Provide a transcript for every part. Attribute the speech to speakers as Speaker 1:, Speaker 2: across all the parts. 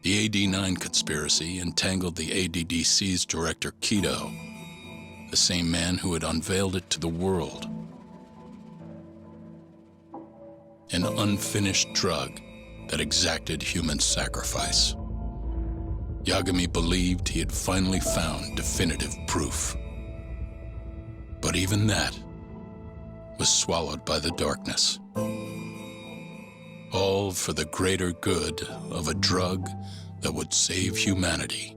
Speaker 1: The AD-9 conspiracy entangled the ADDC's director Kido, the same man who had unveiled it to the world. An unfinished drug that exacted human sacrifice. Yagami believed he had finally found definitive proof. But even that was swallowed by the darkness. All for the greater good of a drug that would save humanity.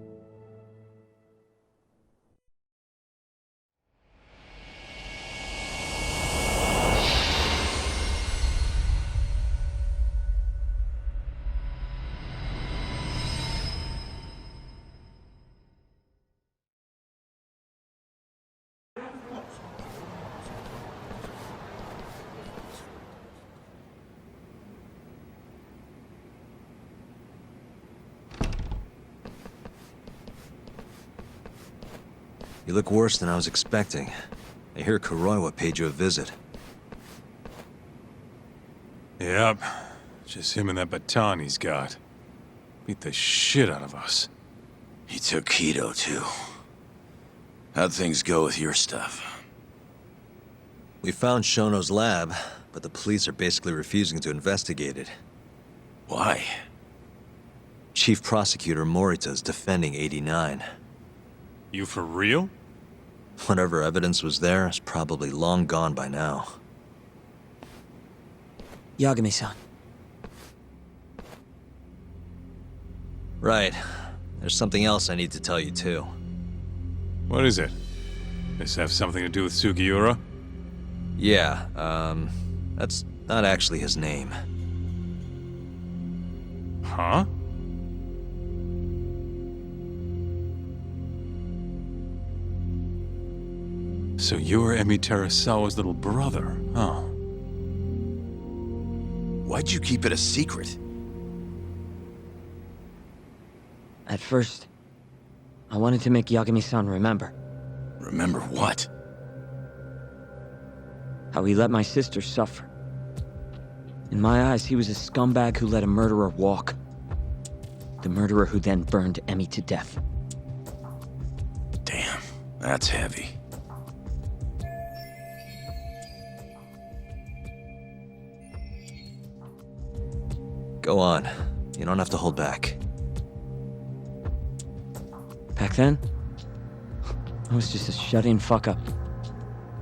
Speaker 2: You look worse than I was expecting. I hear Kuroiwa paid you a visit.
Speaker 3: Yep. Just him and that baton he's got. Beat the shit out of us.
Speaker 4: He took Kido, too. How'd things go with your stuff?
Speaker 2: We found Shono's lab, but the police are basically refusing to investigate it.
Speaker 4: Why?
Speaker 2: Chief Prosecutor Morita's defending 89.
Speaker 3: You for real?
Speaker 2: Whatever evidence was there is probably long gone by now.
Speaker 5: Yagami-san.
Speaker 2: Right. There's something else I need to tell you, too.
Speaker 3: What is it? This have something to do with Sugiura?
Speaker 2: Yeah, that's not actually his name.
Speaker 3: Huh? So you're Emi Terasawa's little brother, huh?
Speaker 4: Why'd you keep it a secret?
Speaker 5: At first, I wanted to make Yagami-san remember.
Speaker 4: Remember what?
Speaker 5: How he let my sister suffer. In my eyes, he was a scumbag who let a murderer walk. The murderer who then burned Emi to death.
Speaker 4: Damn, that's heavy.
Speaker 2: Go on. You don't have to hold back.
Speaker 5: Back then, I was just a shut-in fuck-up.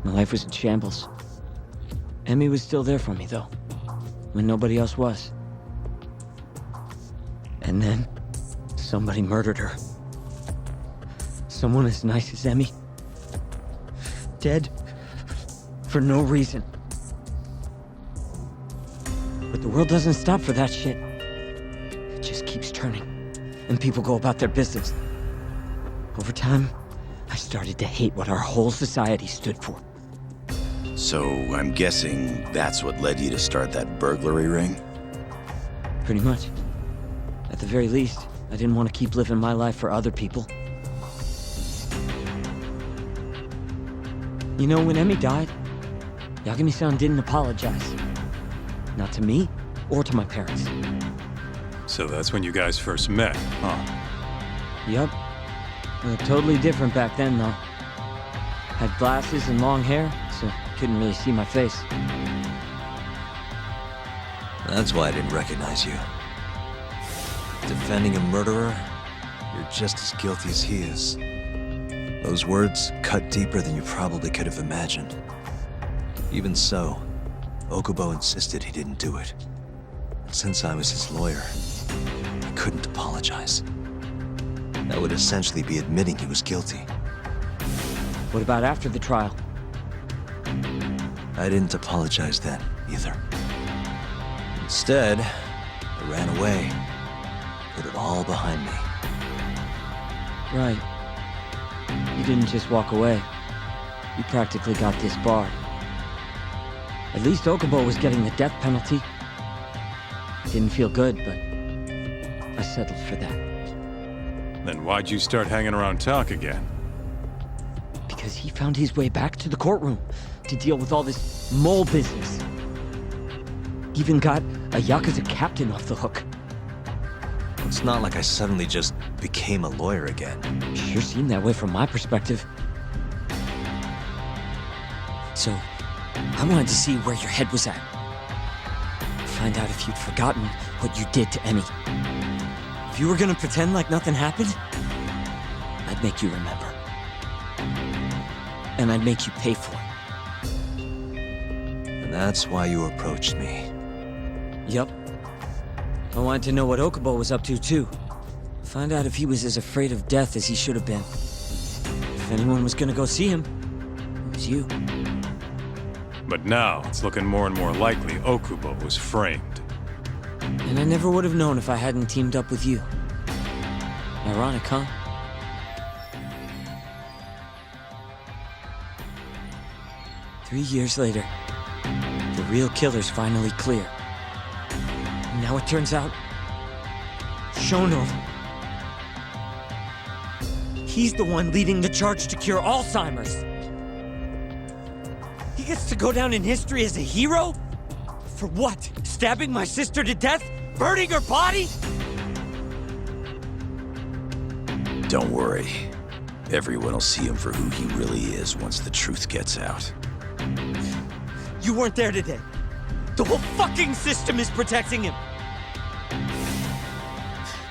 Speaker 5: My life was in shambles. Emi was still there for me, though, when nobody else was. And then, somebody murdered her. Someone as nice as Emi. Dead. For no reason. But the world doesn't stop for that shit. It just keeps turning, and people go about their business. Over time, I started to hate what our whole society stood for.
Speaker 4: So, I'm guessing that's what led you to start that burglary ring?
Speaker 5: Pretty much. At the very least, I didn't want to keep living my life for other people. You know, when Emi died, Yagami-san didn't apologize. Not to me, or to my parents.
Speaker 3: So that's when you guys first met, huh?
Speaker 5: Yup. Totally different back then, though. Had glasses and long hair, so couldn't really see my face.
Speaker 2: That's why I didn't recognize you. Defending a murderer, you're just as guilty as he is. Those words cut deeper than you probably could have imagined. Even so, Okubo insisted he didn't do it. And since I was his lawyer, I couldn't apologize. That would essentially be admitting he was guilty.
Speaker 5: What about after the trial?
Speaker 2: I didn't apologize then, either. Instead, I ran away. Put it all behind me.
Speaker 5: Right. You didn't just walk away. You practically got disbarred. At least Okubo was getting the death penalty. Didn't feel good, but I settled for that.
Speaker 3: Then why'd you start hanging around talk again?
Speaker 5: Because he found his way back to the courtroom to deal with all this mole business. Even got a Yakuza captain off the hook.
Speaker 2: It's not like I suddenly just became a lawyer again.
Speaker 5: Sure seemed that way from my perspective. So, I wanted to see where your head was at. Find out if you'd forgotten what you did to Emmy. If you were gonna pretend like nothing happened, I'd make you remember. And I'd make you pay for it.
Speaker 2: And that's why you approached me.
Speaker 5: Yup. I wanted to know what Okubo was up to, too. Find out if he was as afraid of death as he should have been. If anyone was gonna go see him, it was you.
Speaker 3: But now, it's looking more and more likely Okubo was framed.
Speaker 5: And I never would have known if I hadn't teamed up with you. Ironic, huh? Three years later, the real killer's finally clear. And now it turns out, Shono, he's the one leading the charge to cure Alzheimer's. He gets to go down in history as a hero? For what? Stabbing my sister to death? Burning her body?
Speaker 4: Don't worry. Everyone will see him for who he really is once the truth gets out.
Speaker 5: You weren't there today. The whole fucking system is protecting him.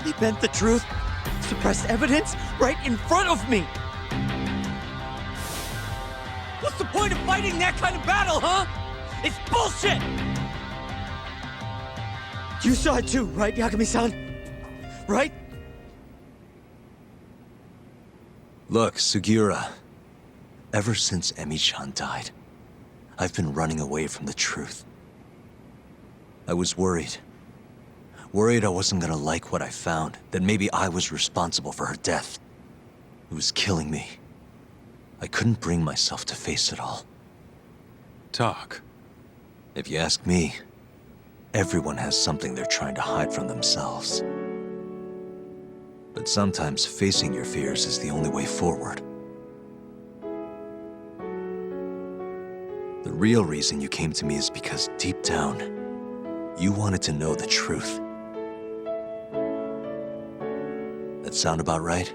Speaker 5: They bent the truth, suppressed evidence right in front of me. What's the point of fighting that kind of battle, huh? It's bullshit! You saw it too, right, Yagami-san? Right?
Speaker 2: Look, Sugiura. Ever since Emi-chan died, I've been running away from the truth. I was worried. Worried I wasn't gonna like what I found, that maybe I was responsible for her death. It was killing me. I couldn't bring myself to face it all.
Speaker 3: Talk.
Speaker 2: If you ask me, everyone has something they're trying to hide from themselves. But sometimes facing your fears is the only way forward. The real reason you came to me is because deep down, you wanted to know the truth. That sound about right?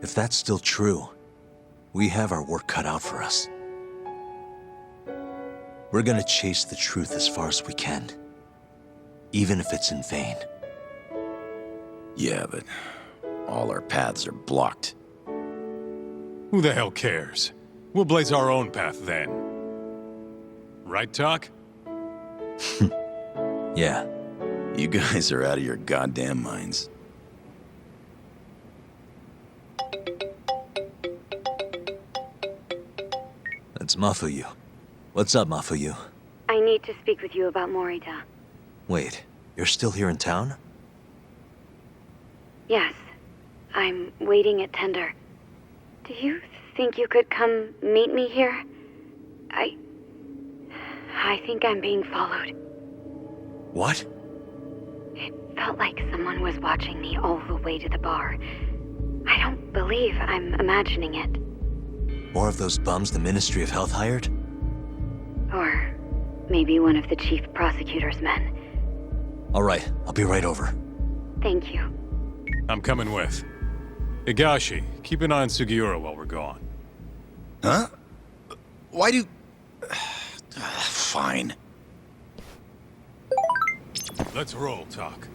Speaker 2: If that's still true, we have our work cut out for us. We're gonna chase the truth as far as we can, even if it's in vain.
Speaker 4: Yeah, but all our paths are blocked.
Speaker 3: Who the hell cares? We'll blaze our own path then. Right, Talk?
Speaker 2: Yeah.
Speaker 4: You guys are out of your goddamn minds.
Speaker 2: That's Mafuyu. What's up, Mafuyu?
Speaker 6: I need to speak with you about Morita.
Speaker 2: Wait, you're still here in town?
Speaker 6: Yes. I'm waiting at Tender. Do you think you could come meet me here? I think I'm being followed.
Speaker 2: What?
Speaker 6: It felt like someone was watching me all the way to the bar. I don't believe I'm imagining it.
Speaker 2: More of those bums the Ministry of Health hired?
Speaker 6: Or maybe one of the chief prosecutor's men.
Speaker 2: All right, I'll be right over.
Speaker 6: Thank you.
Speaker 3: I'm coming with. Higashi, keep an eye on Sugiura while we're gone.
Speaker 4: Huh? Why do... Fine.
Speaker 3: Let's roll, Talk.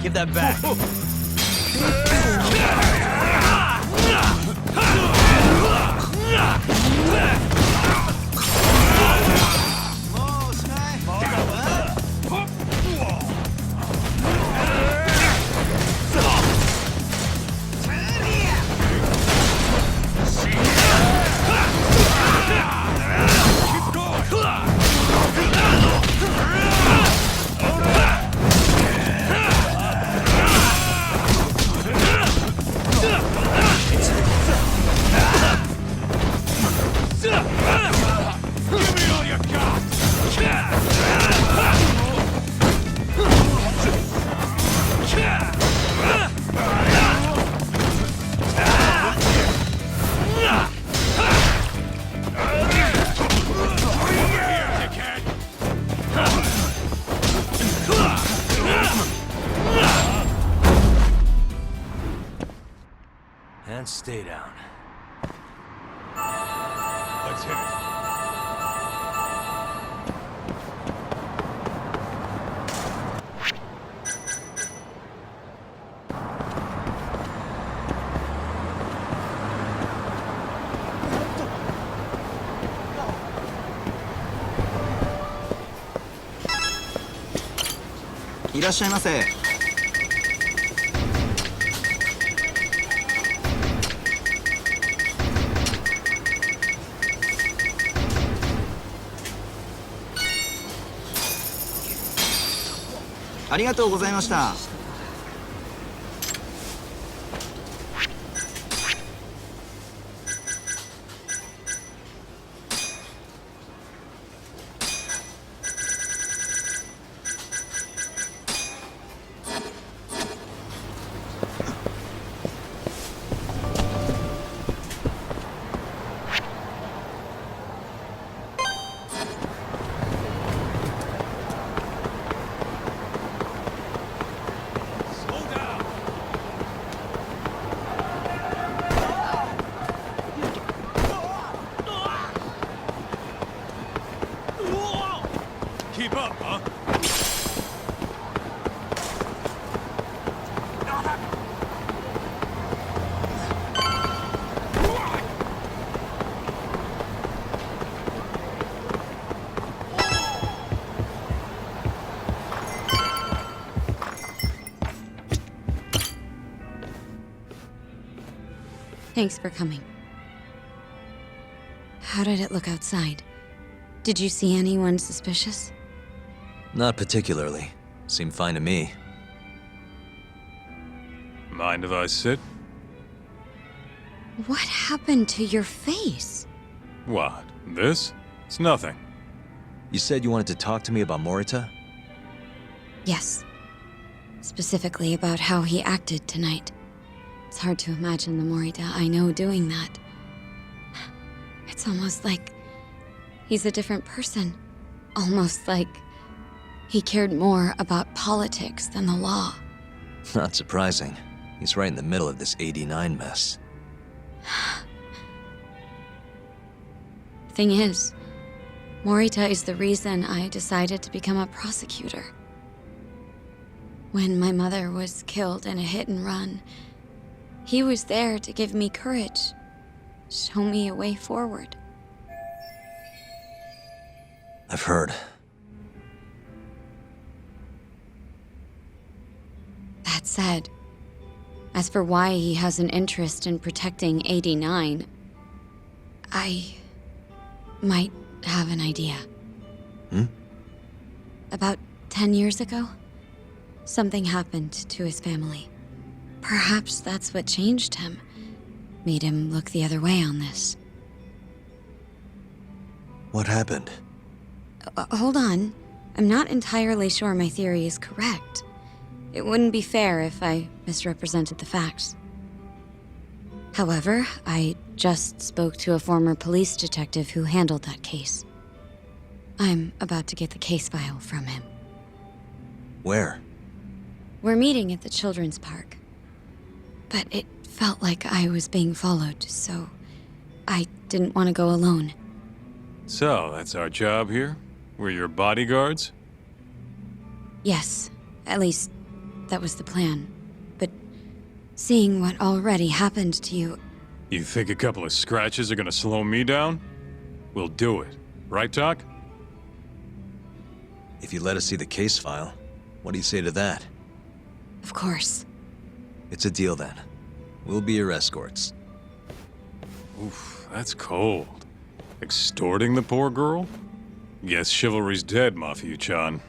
Speaker 2: Give that back. And stay down.
Speaker 3: Let's hit it.
Speaker 7: いらっしゃいませ。ありがとうございました。
Speaker 3: Keep up, huh?
Speaker 6: Thanks for coming. How did it look outside? Did you see anyone suspicious?
Speaker 2: Not particularly. Seemed fine to me.
Speaker 3: Mind if I sit?
Speaker 6: What happened to your face?
Speaker 3: What? This? It's nothing.
Speaker 2: You said you wanted to talk to me about Morita?
Speaker 6: Yes. Specifically about how he acted tonight. It's hard to imagine the Morita I know doing that. It's almost like he's a different person. Almost like he cared more about politics than the law.
Speaker 2: Not surprising. He's right in the middle of this 89 mess.
Speaker 6: Thing is, Morita is the reason I decided to become a prosecutor. When my mother was killed in a hit and run, he was there to give me courage, show me a way forward.
Speaker 2: I've heard.
Speaker 6: That said, as for why he has an interest in protecting 89, I might have an idea. About 10 years ago, something happened to his family. Perhaps that's what changed him, made him look the other way on this.
Speaker 2: What happened?
Speaker 6: Hold on. I'm not entirely sure my theory is correct. It wouldn't be fair if I misrepresented the facts. However, I just spoke to a former police detective who handled that case. I'm about to get the case file from him.
Speaker 2: Where?
Speaker 6: We're meeting at the children's park. But it felt like I was being followed, so I didn't want to go alone.
Speaker 3: So, that's our job here? We're your bodyguards?
Speaker 6: Yes, at least that was the plan. But seeing what already happened to you,
Speaker 3: You think a couple of scratches are gonna slow me down? We'll do it. Right, Doc?
Speaker 2: If you let us see the case file, what do you say to that?
Speaker 6: Of course.
Speaker 2: It's a deal then. We'll be your escorts.
Speaker 3: Oof, that's cold. Extorting the poor girl? Guess chivalry's dead, Mafia-chan.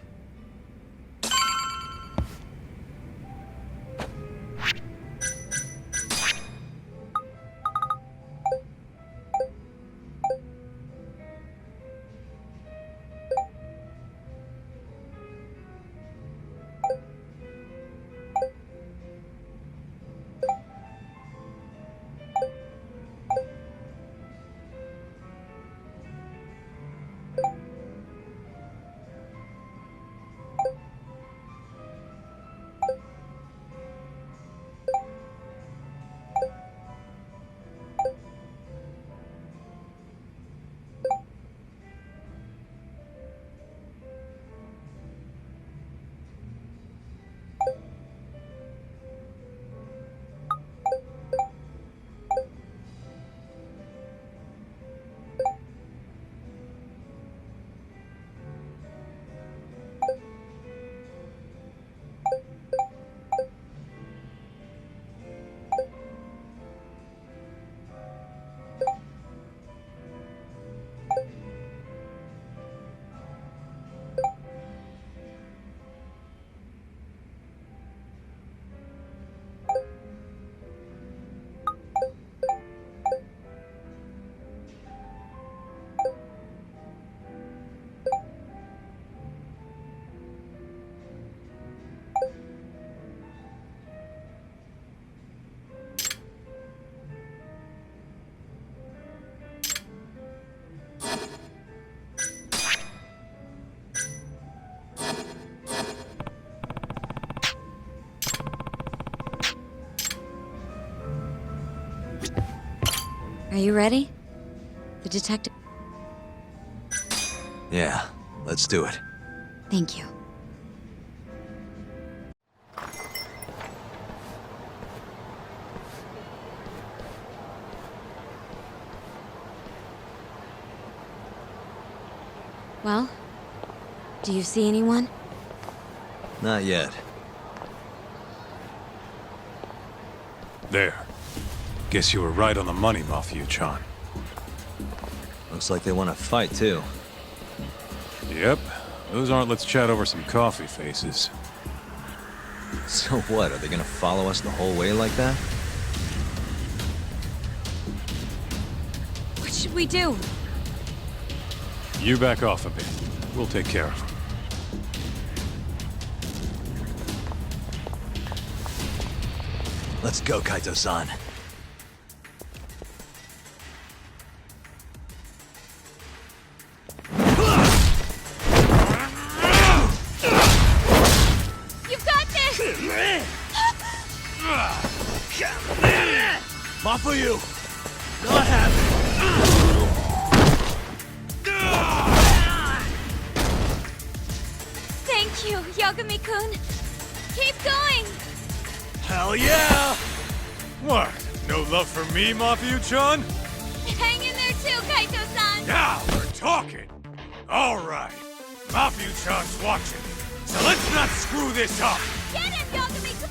Speaker 6: Are you ready? The detective...
Speaker 2: Yeah, let's do it.
Speaker 6: Thank you. Well, do you see anyone?
Speaker 2: Not yet.
Speaker 3: There. Guess you were right on the money, Mafia-chan.
Speaker 2: Looks like they want to fight, too.
Speaker 3: Yep. Those aren't let's chat over some coffee faces.
Speaker 2: So what, are they gonna follow us the whole way like that?
Speaker 6: What should we do?
Speaker 3: You back off a bit. We'll take care of them.
Speaker 2: Let's go, Kaito-san.
Speaker 6: You've got this!
Speaker 2: Mafuyu! Not happening!
Speaker 6: Thank you, Yagami-kun. Keep going!
Speaker 2: Hell yeah!
Speaker 3: What? No love for me, Mafia-chan?
Speaker 6: Hang in there too, Kaito-san!
Speaker 3: Now we're talking. All right. Mafia-chan's watching. So let's not screw this up.
Speaker 6: Get him, Yagami-kun!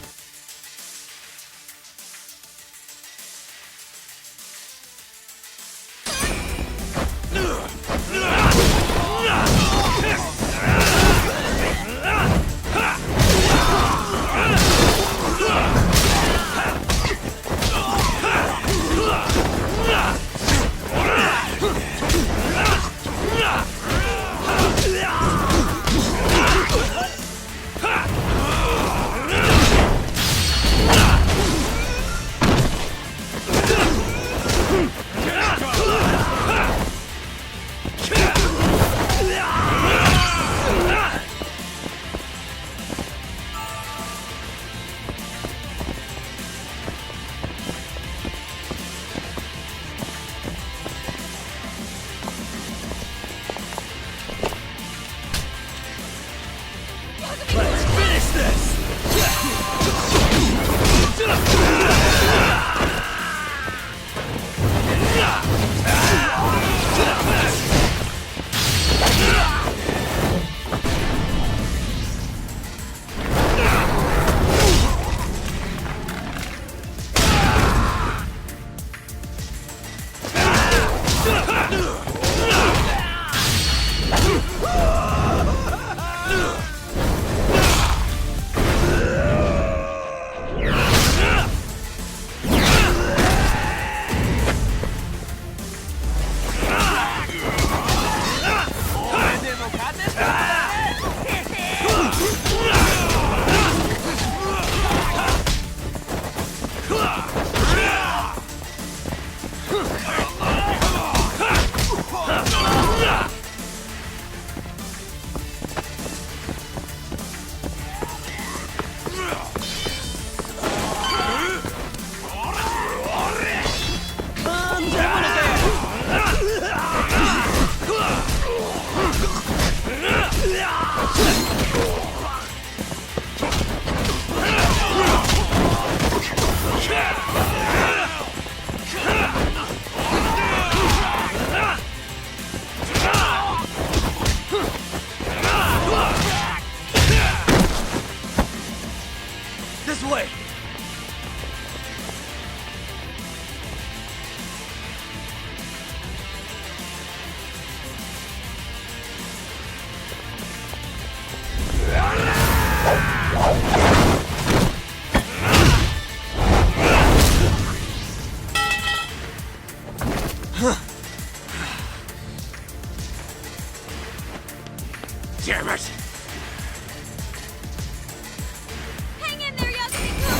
Speaker 3: Ha!
Speaker 2: This way!
Speaker 3: Damn it!
Speaker 6: Hang in there, Yagami-kun!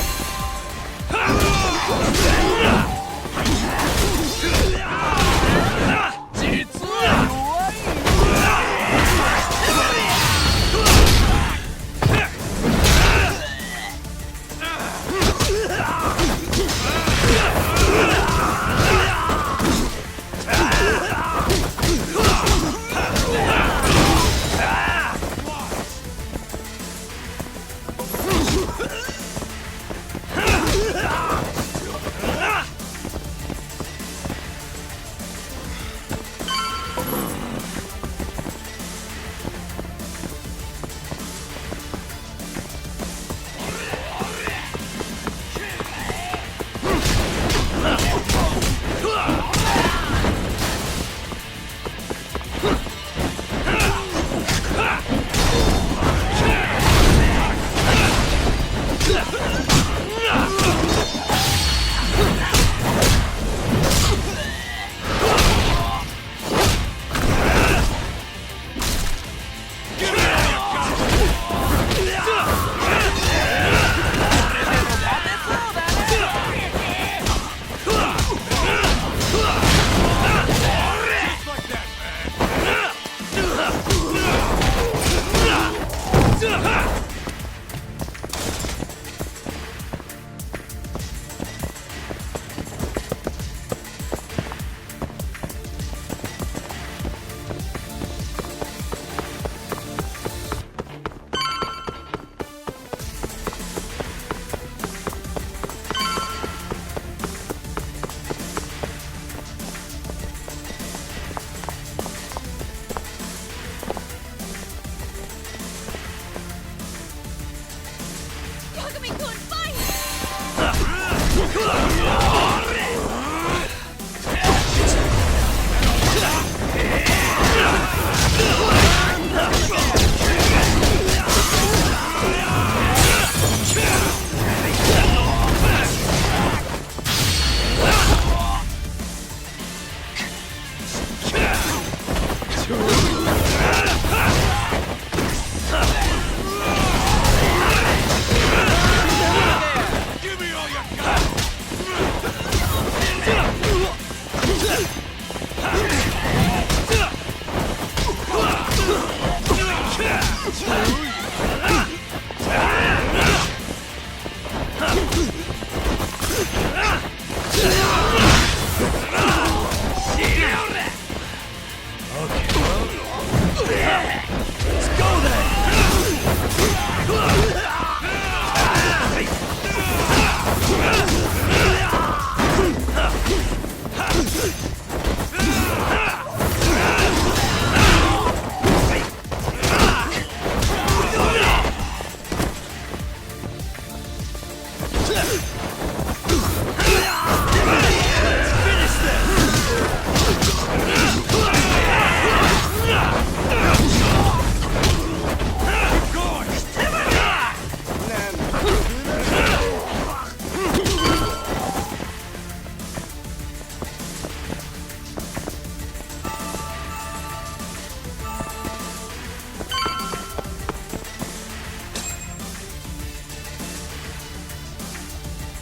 Speaker 6: Yagami-kun, fire!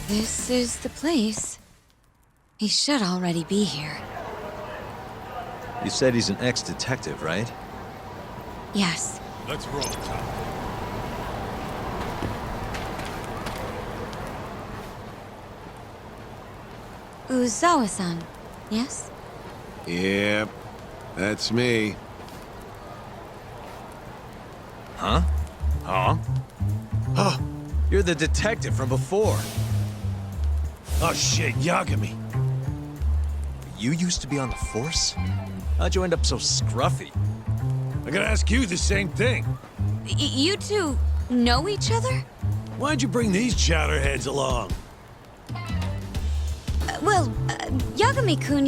Speaker 6: This is the place. He should already be here.
Speaker 2: You said he's an ex-detective, right?
Speaker 6: Yes.
Speaker 3: Let's roll, Tom.
Speaker 6: Uzawa-san, yes?
Speaker 8: Yep, that's me.
Speaker 2: Huh?
Speaker 3: Huh?
Speaker 2: Oh, you're the detective from before.
Speaker 3: Oh shit, Yagami.
Speaker 2: You used to be on the force? How'd you end up so scruffy?
Speaker 3: I gotta ask you the same thing.
Speaker 6: You two know each other?
Speaker 8: Why'd you bring these chowderheads along?
Speaker 6: Yagami-kun,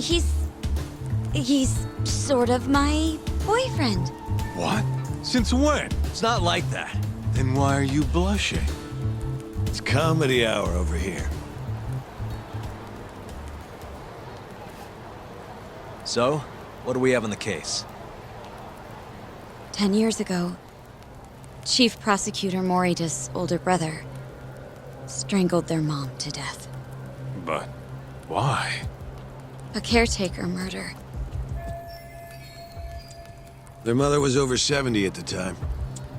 Speaker 6: he's sort of my boyfriend.
Speaker 3: What? Since when?
Speaker 2: It's not like that.
Speaker 3: Then why are you blushing?
Speaker 8: It's comedy hour over here.
Speaker 2: So, what do we have on the case?
Speaker 6: 10 years ago, Chief Prosecutor Morita's older brother strangled their mom to death.
Speaker 3: But why?
Speaker 6: A caretaker murder.
Speaker 8: Their mother was over 70 at the time,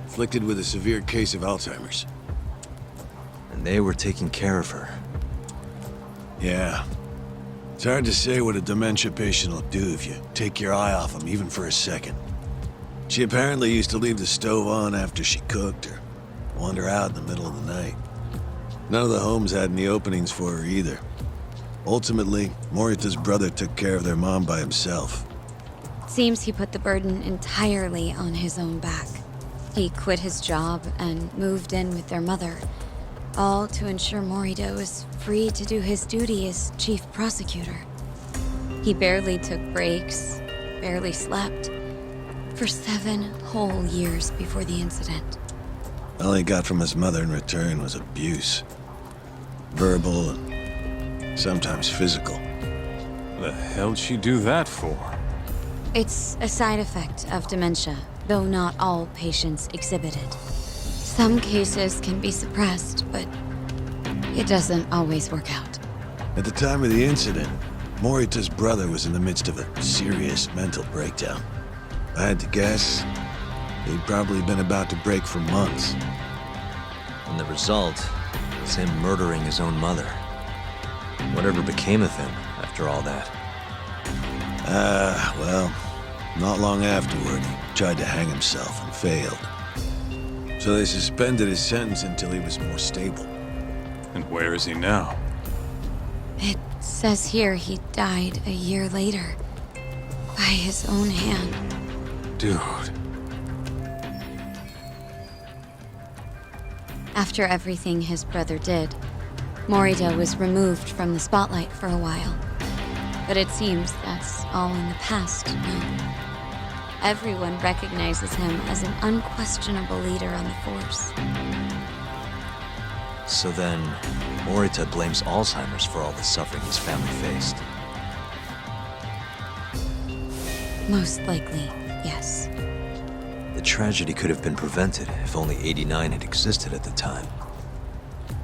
Speaker 8: afflicted with a severe case of Alzheimer's.
Speaker 2: And they were taking care of her.
Speaker 8: Yeah. It's hard to say what a dementia patient will do if you take your eye off them, even for a second. She apparently used to leave the stove on after she cooked, or wander out in the middle of the night. None of the homes had any openings for her either. Ultimately, Morita's brother took care of their mom by himself.
Speaker 6: Seems he put the burden entirely on his own back. He quit his job and moved in with their mother, all to ensure Morita was free to do his duty as chief prosecutor. He barely took breaks, barely slept, for 7 whole years before the incident.
Speaker 8: All he got from his mother in return was abuse. Verbal and sometimes physical.
Speaker 3: The hell'd she do that for?
Speaker 6: It's a side effect of dementia, though not all patients exhibit it. Some cases can be suppressed, but it doesn't always work out.
Speaker 8: At the time of the incident, Morita's brother was in the midst of a serious mental breakdown. If I had to guess, he'd probably been about to break for months.
Speaker 2: And the result was him murdering his own mother. Whatever became of him after all that?
Speaker 8: Well, not long afterward, he tried to hang himself and failed. So they suspended his sentence until he was more stable.
Speaker 3: And where is he now?
Speaker 6: It says here he died a year later, by his own hand.
Speaker 3: Dude.
Speaker 6: After everything his brother did, Morita was removed from the spotlight for a while. But it seems that's all in the past now. Everyone recognizes him as an unquestionable leader on the force.
Speaker 2: So then, Morita blames Alzheimer's for all the suffering his family faced.
Speaker 6: Most likely, yes.
Speaker 2: The tragedy could have been prevented if only 89 had existed at the time.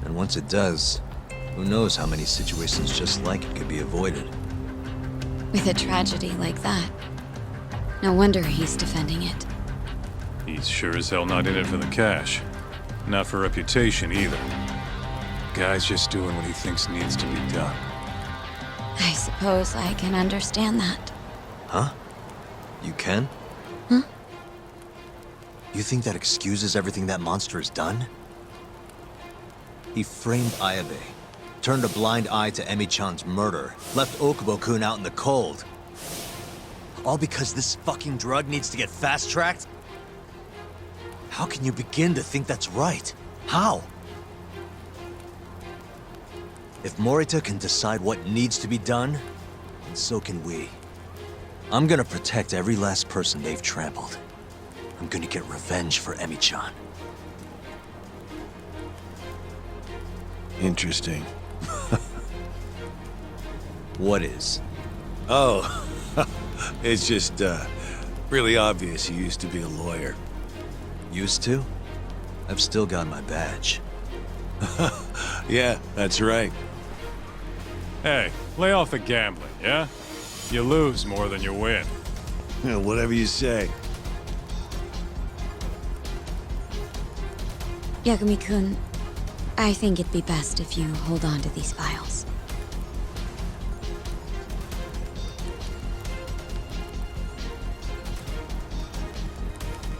Speaker 2: And once it does, who knows how many situations just like it could be avoided.
Speaker 6: With a tragedy like that, no wonder he's defending it.
Speaker 3: He's sure as hell not in it for the cash. Not for reputation either. Guy's just doing what he thinks needs to be done.
Speaker 6: I suppose I can understand that.
Speaker 2: Huh? You can?
Speaker 6: Huh?
Speaker 2: You think that excuses everything that monster has done? He framed Ayabe, turned a blind eye to Emi-chan's murder, left Okubo-kun out in the cold. All because this fucking drug needs to get fast-tracked? How can you begin to think that's right? How? If Morita can decide what needs to be done, then so can we. I'm gonna protect every last person they've trampled. I'm gonna get revenge for Emi-chan.
Speaker 8: Interesting.
Speaker 2: What is?
Speaker 8: Oh, it's just, really obvious he used to be a lawyer.
Speaker 2: Used to? I've still got my badge.
Speaker 8: Yeah, that's right.
Speaker 3: Hey, lay off the gambling, yeah? You lose more than you win.
Speaker 8: Yeah, whatever you say.
Speaker 6: Yagami-kun, I think it'd be best if you hold on to these files.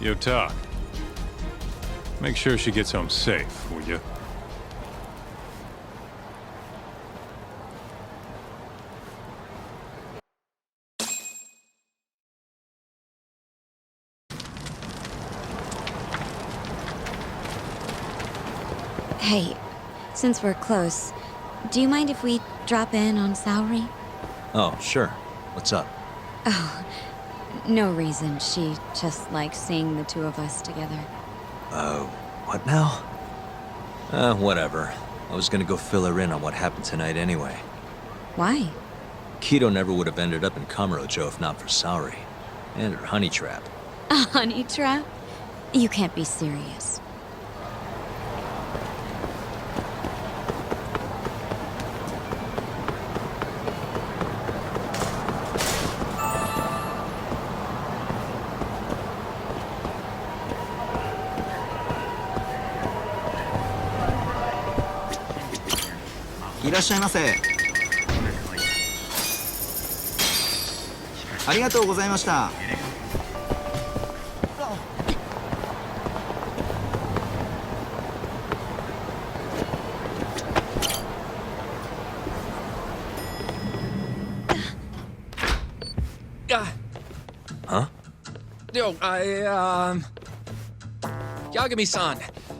Speaker 3: Yo, Tak. Make sure she gets home safe, will you?
Speaker 6: Hey, since we're close, do you mind if we drop in on Saori?
Speaker 2: Oh, sure. What's up?
Speaker 6: Oh, no reason. She just likes seeing the two of us together.
Speaker 2: What now? Whatever. I was gonna go fill her in on what happened tonight anyway.
Speaker 6: Why?
Speaker 2: Kido never would have ended up in Kamurocho if not for Saori. And her honey trap.
Speaker 6: A honey trap? You can't be serious.
Speaker 7: いらっしゃいませ。ありがとうございました。
Speaker 2: Huh?
Speaker 9: Yo, Yagami-san,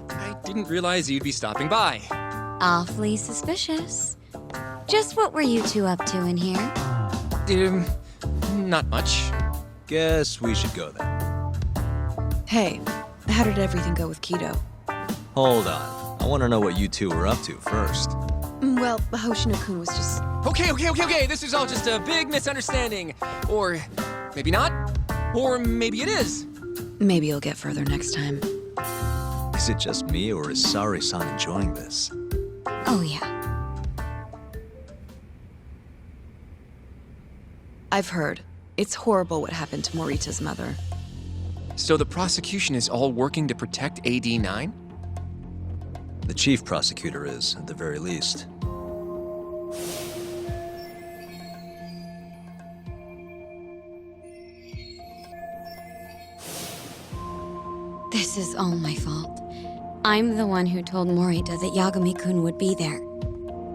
Speaker 9: I didn't realize you'd be stopping by.
Speaker 6: Awfully suspicious. Just what were you two up to in here?
Speaker 9: Not much.
Speaker 2: Guess we should go then.
Speaker 10: Hey, how did everything go with Kido?
Speaker 2: Hold on. I want to know what you two were up to first.
Speaker 10: Well, Hoshino-kun was just...
Speaker 9: Okay, this is all just a big misunderstanding. Or maybe not. Or maybe it is.
Speaker 10: Maybe you'll get further next time.
Speaker 2: Is it just me, or is Saori-san enjoying this?
Speaker 6: Oh, yeah.
Speaker 10: I've heard. It's horrible what happened to Morita's mother.
Speaker 9: So the prosecution is all working to protect AD9?
Speaker 2: The chief prosecutor is, at the very least.
Speaker 6: This is all my fault. I'm the one who told Morita that Yagami-kun would be there.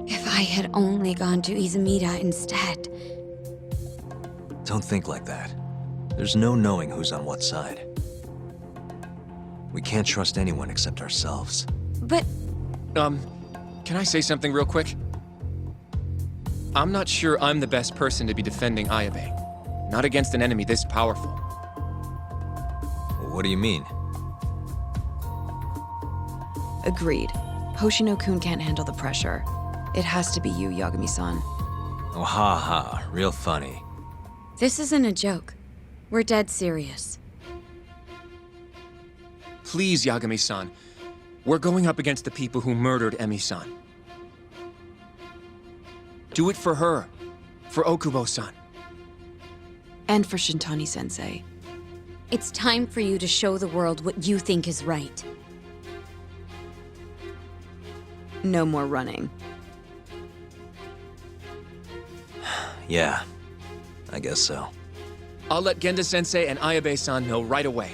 Speaker 6: If I had only gone to Izumida instead.
Speaker 2: Don't think like that. There's no knowing who's on what side. We can't trust anyone except ourselves.
Speaker 6: But
Speaker 9: Can I say something real quick? I'm not sure I'm the best person to be defending Ayabe. Not against an enemy this powerful.
Speaker 2: What do you mean?
Speaker 10: Agreed. Hoshino-kun can't handle the pressure. It has to be you, Yagami-san.
Speaker 2: Oh, ha ha. Real funny.
Speaker 6: this isn't a joke. We're dead serious.
Speaker 9: Please, Yagami-san. We're going up against the people who murdered Emi-san. Do it for her. For Okubo-san.
Speaker 10: And for Shintani-sensei.
Speaker 6: It's time for you to show the world what you think is right.
Speaker 10: No more running.
Speaker 2: Yeah, I guess so.
Speaker 9: I'll let Genda-sensei and Ayabe-san know right away.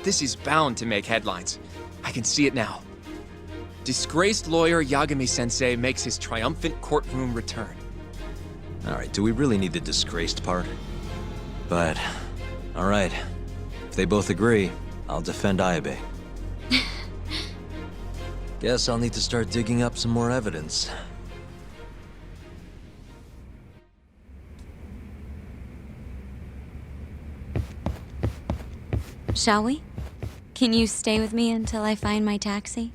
Speaker 9: This is bound to make headlines. I can see it now. Disgraced lawyer Yagami-sensei makes his triumphant courtroom return.
Speaker 2: All right, do we really need the disgraced part? But, all right. If they both agree, I'll defend Ayabe. Guess I'll need to start digging up some more evidence.
Speaker 6: Shall we? Can you stay with me until I find my taxi?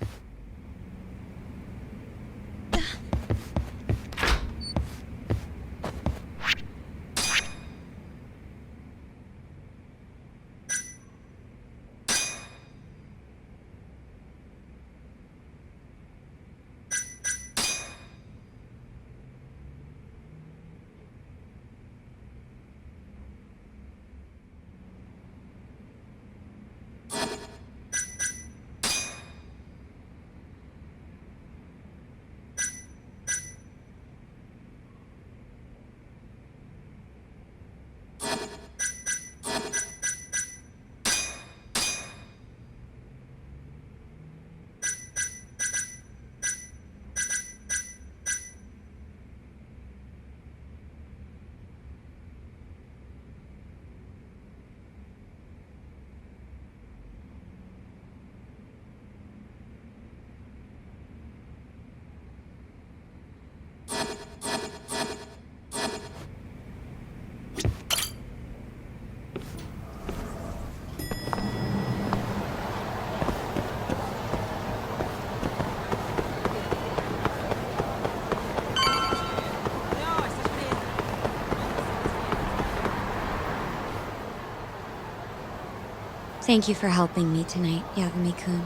Speaker 6: Thank you for helping me tonight, Yagami-kun.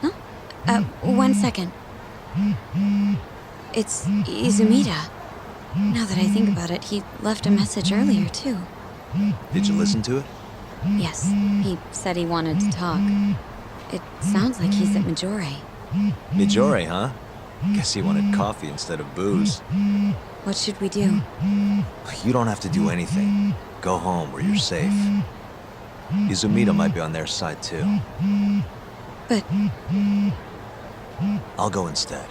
Speaker 6: Huh? 1 second. It's Izumida. Now that I think about it, he left a message earlier, too.
Speaker 2: Did you listen to it?
Speaker 6: Yes, he said he wanted to talk. It sounds like he's at Majore.
Speaker 2: Mijori, huh? Guess he wanted coffee instead of booze.
Speaker 6: What should we do?
Speaker 2: You don't have to do anything. Go home where you're safe. Izumida might be on their side, too.
Speaker 6: But
Speaker 2: I'll go instead.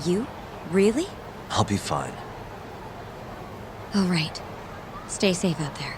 Speaker 6: you? Really?
Speaker 2: I'll be fine.
Speaker 6: All right. Stay safe out there.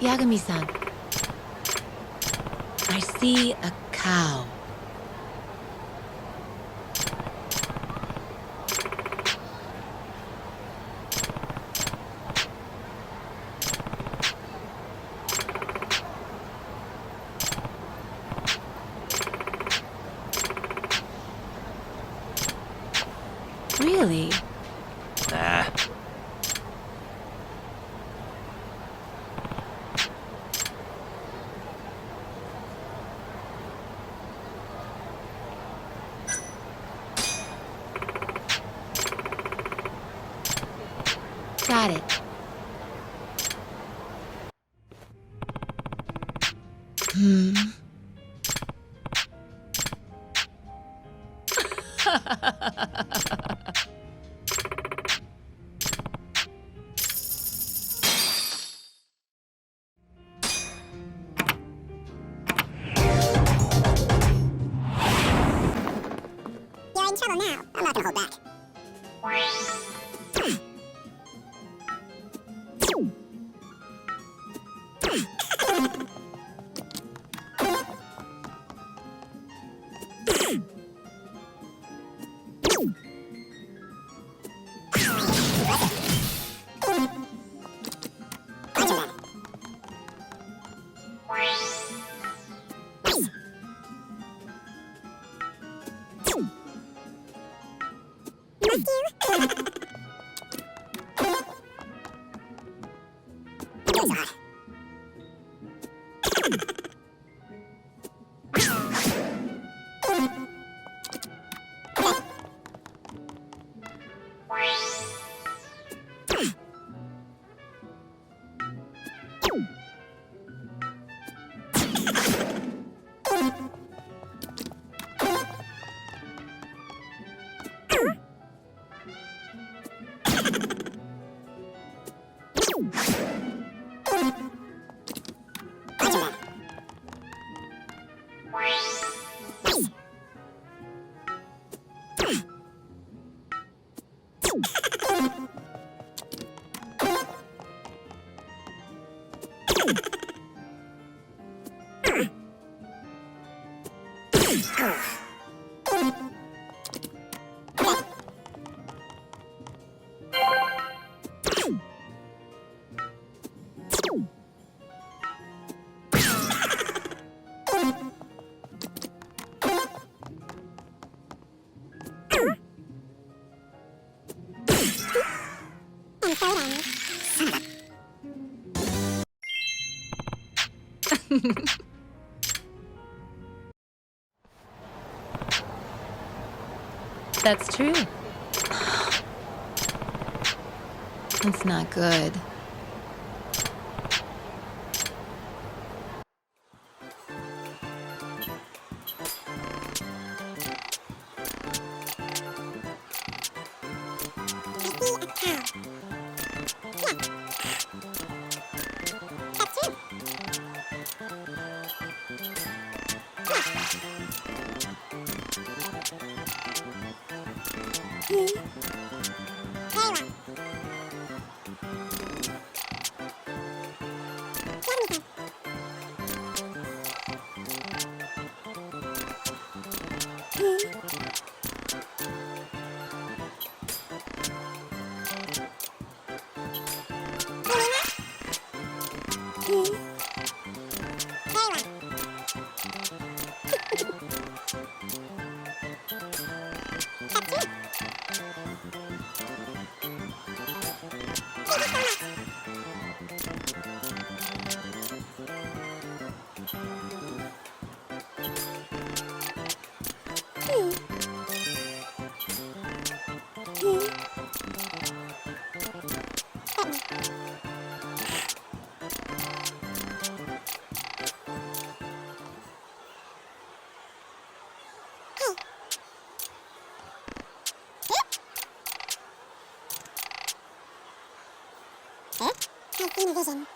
Speaker 10: Yagami-san. I see a cow. Really?
Speaker 2: Nah.
Speaker 10: Got it.
Speaker 11: You're in trouble now. I'm not gonna hold back. And so
Speaker 12: That's true. That's not good.
Speaker 11: I've seen a vision.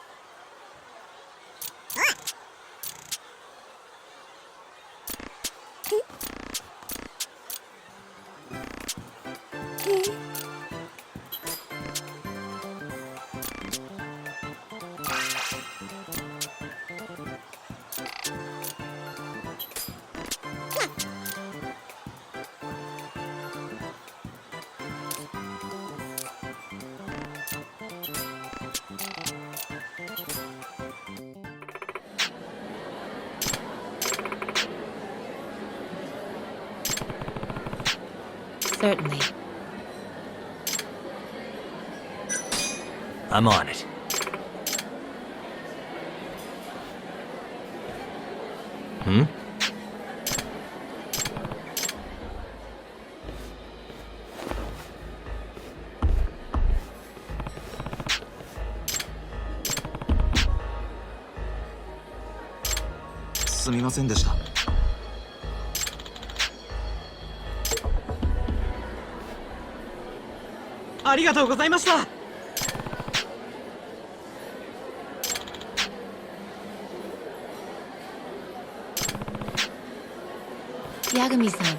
Speaker 12: Certainly.
Speaker 2: I'm on it. Hmm?
Speaker 12: Yagami-san.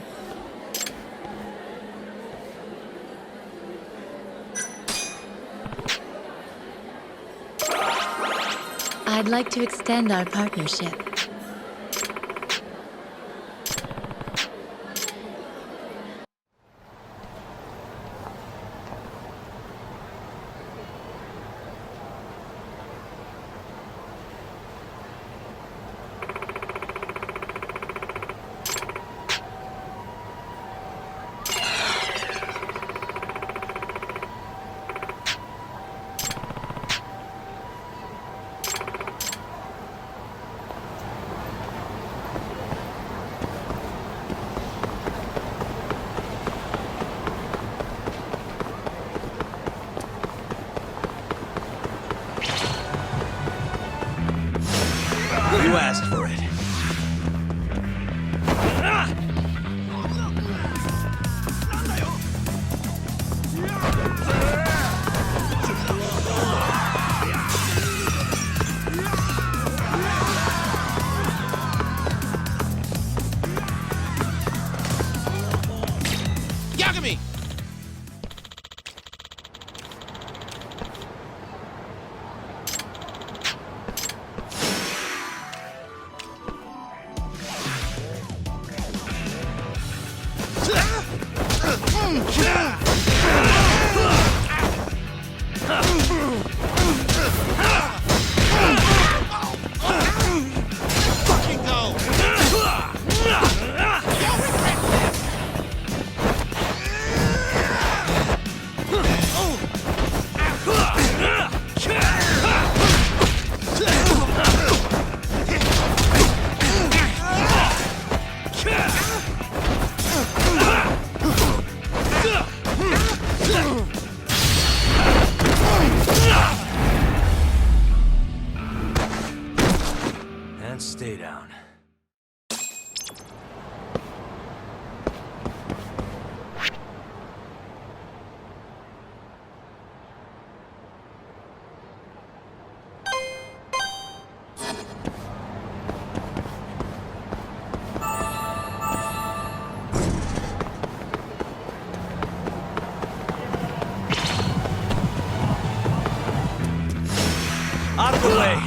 Speaker 12: I'd like to extend our partnership.
Speaker 2: Stay down. Out of the way!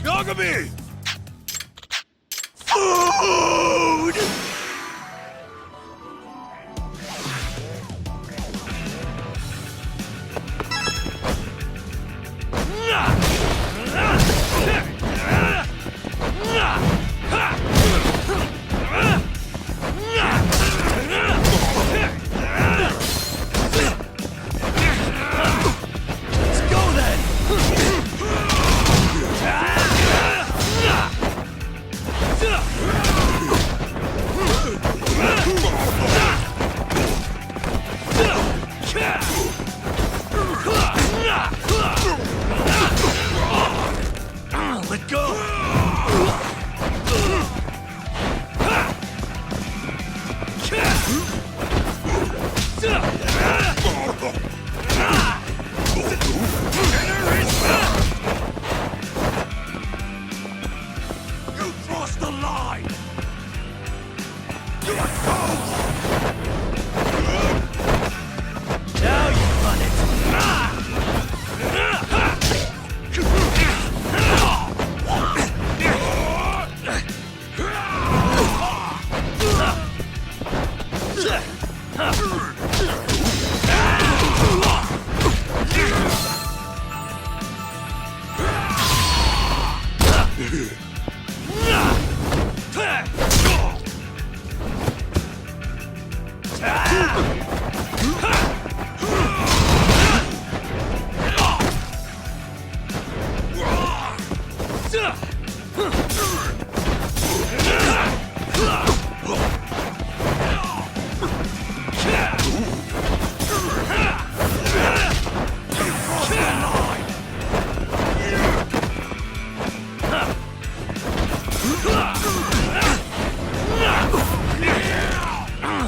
Speaker 8: Yagami! Food! Let's go then! Let go! You crossed the line! You are ghost! Now you run it!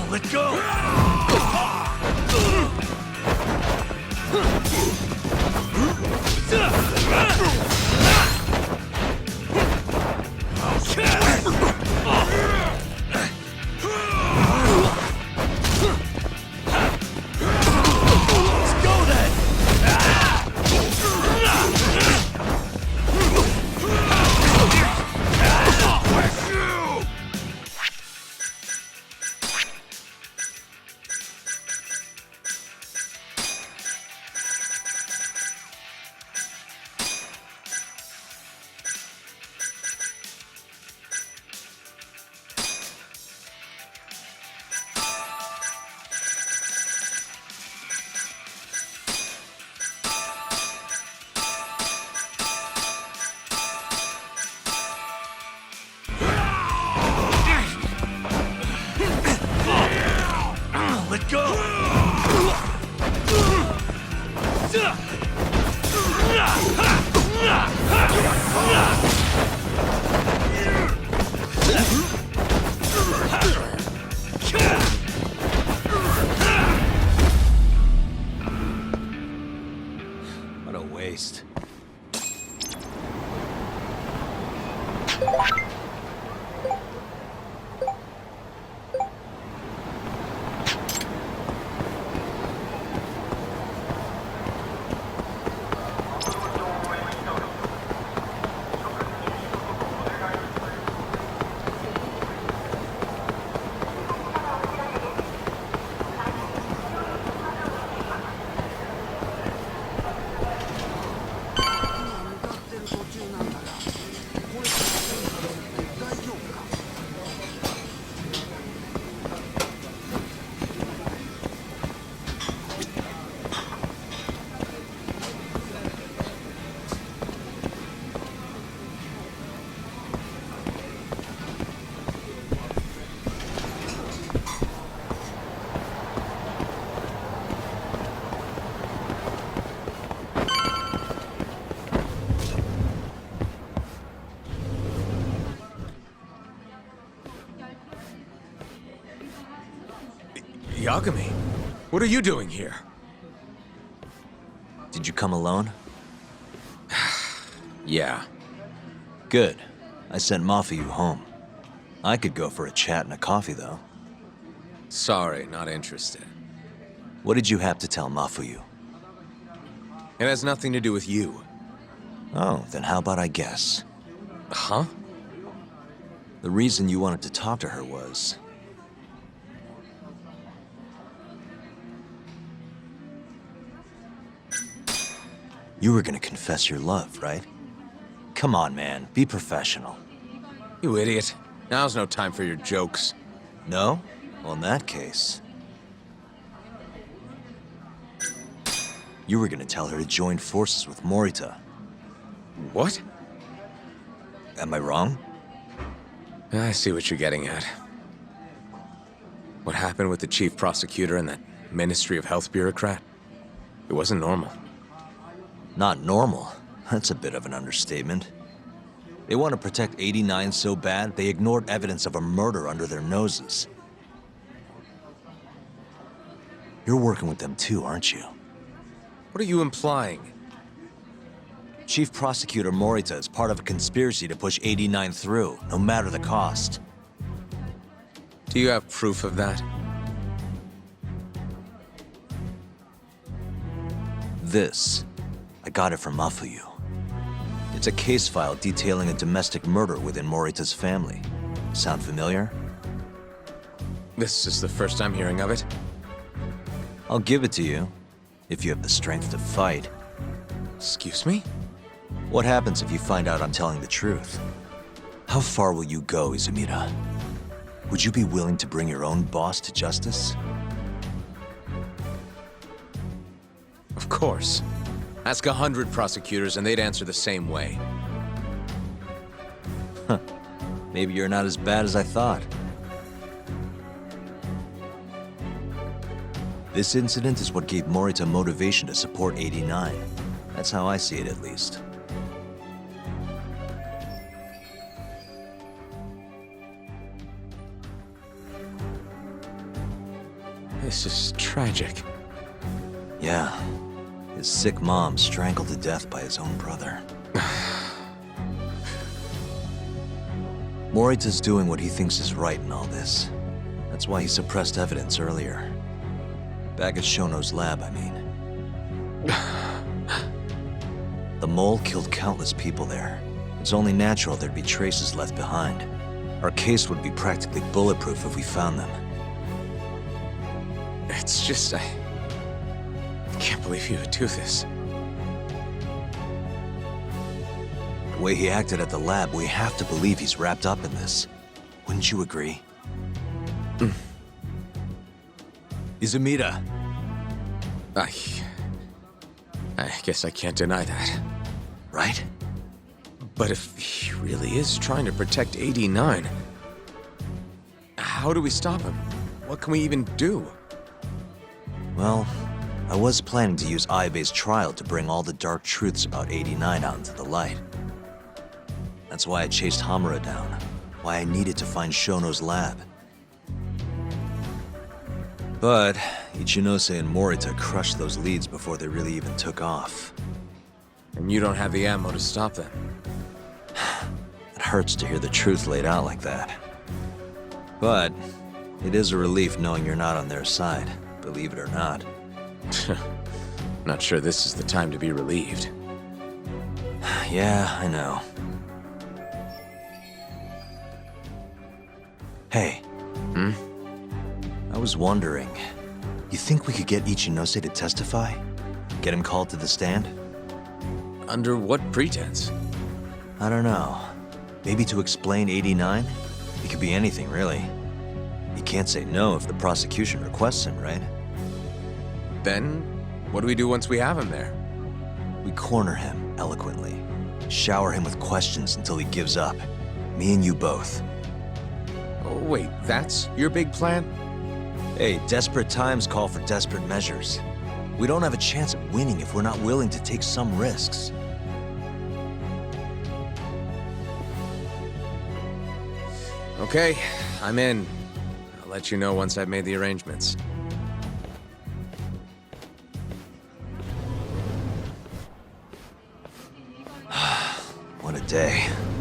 Speaker 8: Let go! Let's go then! Let go!
Speaker 2: What a waste.
Speaker 9: Yagami, what are you doing here?
Speaker 2: Did you come alone?
Speaker 9: Yeah.
Speaker 2: Good. I sent Mafuyu home. I could go for a chat and a coffee, though.
Speaker 9: Sorry, not interested.
Speaker 2: What did you have to tell Mafuyu?
Speaker 9: It has nothing to do with you.
Speaker 2: Oh, then how about I guess?
Speaker 9: Huh?
Speaker 2: The reason you wanted to talk to her was... you were gonna confess your love, right? Come on, man. Be professional.
Speaker 9: You idiot. Now's no time for your jokes.
Speaker 2: No? Well, in that case... you were gonna tell her to join forces with Morita.
Speaker 9: What?
Speaker 2: Am I wrong?
Speaker 9: I see what you're getting at. What happened with the chief prosecutor and that Ministry of Health bureaucrat? It wasn't normal.
Speaker 2: Not normal. That's a bit of an understatement. They want to protect 89 so bad, they ignored evidence of a murder under their noses. You're working with them too, aren't you?
Speaker 9: What are you implying?
Speaker 2: Chief Prosecutor Morita is part of a conspiracy to push 89 through, no matter the cost.
Speaker 9: Do you have proof of that?
Speaker 2: This. I got it from Mafuyu. It's a case file detailing a domestic murder within Morita's family. Sound familiar?
Speaker 9: This is the first I'm hearing of it.
Speaker 2: I'll give it to you, if you have the strength to fight.
Speaker 9: Excuse me?
Speaker 2: What happens if you find out I'm telling the truth? How far will you go, Izumida? Would you be willing to bring your own boss to justice?
Speaker 9: Of course. Ask 100 prosecutors and they'd answer the same way.
Speaker 2: Maybe you're not as bad as I thought. This incident is what gave Morita motivation to support 89. That's how I see it, at least.
Speaker 9: This is tragic.
Speaker 2: Yeah. His sick mom strangled to death by his own brother. Morita's doing what he thinks is right in all this. That's why he suppressed evidence earlier. Back at Shono's lab, I mean. The mole killed countless people there. It's only natural there'd be traces left behind. Our case would be practically bulletproof if we found them.
Speaker 9: It's just, I can't believe you would do this.
Speaker 2: The way he acted at the lab, we have to believe he's wrapped up in this. Wouldn't you agree? Izumida!
Speaker 9: I guess I can't deny that.
Speaker 2: Right?
Speaker 9: But if he really is trying to protect 89, how do we stop him? What can we even do?
Speaker 2: Well, I was planning to use Ayabe's trial to bring all the dark truths about 89 out into the light. That's why I chased Hamura down, why I needed to find Shono's lab. But Ichinose and Morita crushed those leads before they really even took off.
Speaker 9: And you don't have the ammo to stop them.
Speaker 2: It hurts to hear the truth laid out like that. But it is a relief knowing you're not on their side, believe it or not.
Speaker 9: Not sure this is the time to be relieved.
Speaker 2: Yeah, I know. Hey. I was wondering, you think we could get Ichinose to testify? Get him called to the stand?
Speaker 9: Under what pretense?
Speaker 2: I don't know. Maybe to explain 89? It could be anything, really. You can't say no if the prosecution requests him, right?
Speaker 9: Then, what do we do once we have him there?
Speaker 2: We corner him, eloquently. Shower him with questions until he gives up. Me and you both.
Speaker 9: Oh, wait, that's your big plan?
Speaker 2: Hey, desperate times call for desperate measures. We don't have a chance at winning if we're not willing to take some risks.
Speaker 9: Okay, I'm in. I'll let you know once I've made the arrangements.
Speaker 2: day.